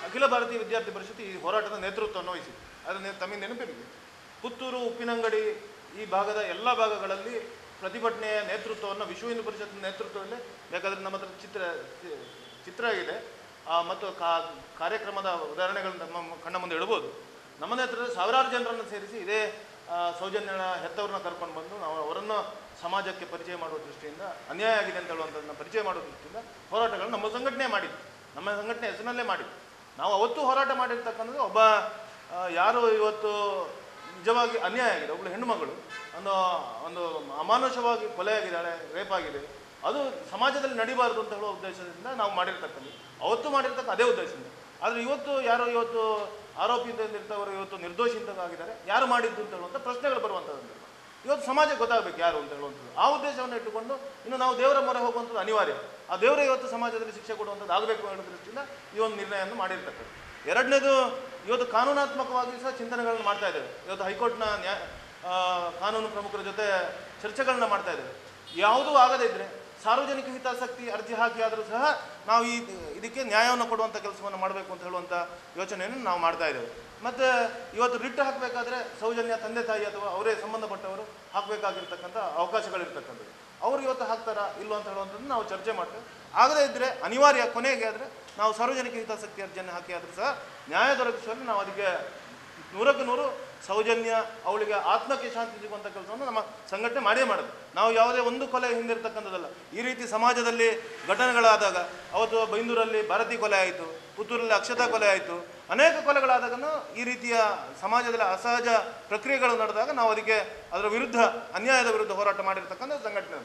ಅಖಿಲ ಭಾರತೀಯ ವಿದ್ಯಾರ್ಥಿ ಪರಿಷತ್ ಈ ಹೋರಾಟದ ನೇತೃತ್ವವನ್ನು ವಹಿಸಿದೆ. ಅದನ್ನು ತಮಗೆ ನೆನಪಿರಲಿ, ಪುತ್ತೂರು, ಉಪ್ಪಿನಂಗಡಿ ಈ ಭಾಗದ ಎಲ್ಲ ಭಾಗಗಳಲ್ಲಿ ಪ್ರತಿಭಟನೆಯ ನೇತೃತ್ವವನ್ನು ವಿಶ್ವ ಹಿಂದೂ ಪರಿಷತ್ತಿನ ನೇತೃತ್ವದಲ್ಲೇ, ಬೇಕಾದರೆ ನಮ್ಮ ಹತ್ರ ಚಿತ್ರ ಇದೆ ಮತ್ತು ಕಾರ್ಯಕ್ರಮದ ಉದಾಹರಣೆಗಳನ್ನು ನಮ್ಮ ಕಣ್ಣ ಮುಂದೆ ಇಡ್ಬೋದು. ನಮ್ಮ ನೇತೃತ್ವದಲ್ಲಿ ಸಾವಿರಾರು ಜನರನ್ನು ಸೇರಿಸಿ ಇದೇ ಸೌಜನ್ಯ ಹೆತ್ತವ್ರನ್ನ ಕರ್ಕೊಂಡು ಬಂದು ನಾವು ಅವರನ್ನು ಸಮಾಜಕ್ಕೆ ಪರಿಚಯ ಮಾಡುವ ದೃಷ್ಟಿಯಿಂದ, ಅನ್ಯಾಯ ಆಗಿದೆ ಅಂತ ಹೇಳುವಂಥದ್ದನ್ನು ಪರಿಚಯ ಮಾಡುವ ದೃಷ್ಟಿಯಿಂದ ಹೋರಾಟಗಳನ್ನು ನಮ್ಮ ಸಂಘಟನೆ ಮಾಡಿದ್ದು, ನಮ್ಮ ಸಂಘಟನೆ ಹೆಸರಿನಲ್ಲೇ ಮಾಡಿದ್ದು. ನಾವು ಅವತ್ತು ಹೋರಾಟ ಮಾಡಿರ್ತಕ್ಕಂಥದ್ದು ಒಬ್ಬ ಯಾರು ಇವತ್ತು ನಿಜವಾಗಿ ಅನ್ಯಾಯ ಆಗಿದೆ, ಒಬ್ಬಳು ಹೆಣ್ಣುಮಗಳು ಒಂದು ಅಮಾನುಷವಾಗಿ ಕೊಲೆಯಾಗಿದ್ದಾಳೆ, ರೇಪ್ ಆಗಿದೆ, ಅದು ಸಮಾಜದಲ್ಲಿ ನಡಿಬಾರದು ಅಂತ ಹೇಳುವ ಉದ್ದೇಶದಿಂದ ನಾವು ಮಾಡಿರ್ತಕ್ಕಂಥದ್ದು, ಅವತ್ತು ಮಾಡಿರ್ತಕ್ಕ ಅದೇ ಉದ್ದೇಶದಿಂದ. ಆದರೆ ಇವತ್ತು ಯಾರೋ ಇವತ್ತು ಆರೋಪಿಯಿಂದಿರ್ತವರು ಇವತ್ತು ನಿರ್ದೋಷಿ ಆಗಿದ್ದಾರೆ, ಯಾರು ಮಾಡಿದ್ದು ಅಂತ ಹೇಳುವಂಥ ಪ್ರಶ್ನೆಗಳು ಬರುವಂಥದ್ದು. ಇವತ್ತು ಸಮಾಜಕ್ಕೆ ಗೊತ್ತಾಗಬೇಕು ಯಾರು ಅಂತ ಹೇಳುವಂಥದ್ದು. ಆ ಉದ್ದೇಶವನ್ನು ಇಟ್ಟುಕೊಂಡು ಇನ್ನು ನಾವು ದೇವರ ಮೊರೆ ಹೋಗುವಂಥದ್ದು ಅನಿವಾರ್ಯ. ಆ ದೇವರೇ ಇವತ್ತು ಸಮಾಜದಲ್ಲಿ ಶಿಕ್ಷೆ ಕೊಡುವಂಥದ್ದು ಆಗಬೇಕು ಅನ್ನೋ ದೃಷ್ಟಿಯಿಂದ ಈ ಒಂದು ನಿರ್ಣಯವನ್ನು ಮಾಡಿರ್ತಕ್ಕಂಥದ್ದು. ಎರಡನೇದು, ಇವತ್ತು ಕಾನೂನಾತ್ಮಕವಾಗಿ ಸಹ ಚಿಂತನೆಗಳನ್ನು ಮಾಡ್ತಾ ಇದ್ದೇವೆ. ಇವತ್ತು ಹೈಕೋರ್ಟ್ನ ಕಾನೂನು ಪ್ರಮುಖರ ಜೊತೆ ಚರ್ಚೆಗಳನ್ನ ಮಾಡ್ತಾ ಇದ್ದೇವೆ. ಯಾವುದೂ ಆಗದೇ ಇದ್ದರೆ ಸಾರ್ವಜನಿಕ ಹಿತಾಸಕ್ತಿ ಅರ್ಜಿ ಹಾಕಿ ಆದರೂ ಸಹ ನಾವು ಇದಕ್ಕೆ ನ್ಯಾಯವನ್ನು ಕೊಡುವಂಥ ಕೆಲಸವನ್ನು ಮಾಡಬೇಕು ಅಂತ ಹೇಳುವಂಥ ಯೋಚನೆಯನ್ನು ನಾವು ಮಾಡ್ತಾ ಇದ್ದೇವೆ. ಮತ್ತು ಇವತ್ತು ರಿಟ್ ಹಾಕಬೇಕಾದ್ರೆ ಸೌಜನ್ಯ ತಂದೆ ತಾಯಿ ಅಥವಾ ಅವರೇ ಸಂಬಂಧಪಟ್ಟವರು ಹಾಕಬೇಕಾಗಿರ್ತಕ್ಕಂಥ ಅವಕಾಶಗಳಿರ್ತಕ್ಕಂಥದ್ದು. ಅವರು ಇವತ್ತು ಹಾಕ್ತಾರಾ ಇಲ್ಲೋ ಅಂತ ಹೇಳುವಂಥದ್ದು ನಾವು ಚರ್ಚೆ ಮಾಡ್ತೇವೆ. ಆಗದೇ ಇದ್ದರೆ ಅನಿವಾರ್ಯ ಕೊನೆಗೆ ಆದರೆ ನಾವು ಸಾರ್ವಜನಿಕ ಹಿತಾಸಕ್ತಿ ಅರ್ಜಿಯನ್ನು ಹಾಕಿ ಆದರೂ ಸಹ ನ್ಯಾಯ ದೊರಕಿಸುವಲ್ಲಿ ನಾವು ಅದಕ್ಕೆ 100ಕ್ಕೆ 100 ಸೌಜನ್ಯ ಅವಳಿಗೆ ಆತ್ಮಕ್ಕೆ ಶಾಂತಿ ಸಿಗುವಂಥ ಕೆಲಸವನ್ನು ನಮ್ಮ ಸಂಘಟನೆ ಮಾಡೇ ಮಾಡೋದು. ನಾವು ಯಾವುದೇ ಒಂದು ಕೊಲೆ ಹಿಂದಿರ್ತಕ್ಕಂಥದ್ದಲ್ಲ. ಈ ರೀತಿ ಸಮಾಜದಲ್ಲಿ ಘಟನೆಗಳಾದಾಗ, ಅವತ್ತು ಬೈಂದೂರಲ್ಲಿ ಭಾರತಿ ಕೊಲೆ ಆಯಿತು, ಪುತ್ತೂರಲ್ಲಿ ಅಕ್ಷತಾ ಕೊಲೆ ಆಯಿತು, ಅನೇಕ ಕೊಲೆಗಳಾದಾಗನೂ ಈ ರೀತಿಯ ಸಮಾಜದಲ್ಲಿ ಅಸಹಜ ಪ್ರಕ್ರಿಯೆಗಳು ನಡೆದಾಗ ನಾವು ಅದಕ್ಕೆ ಅದರ ವಿರುದ್ಧ, ಅನ್ಯಾಯದ ವಿರುದ್ಧ ಹೋರಾಟ ಮಾಡಿರ್ತಕ್ಕಂಥ ಸಂಘಟನೆ.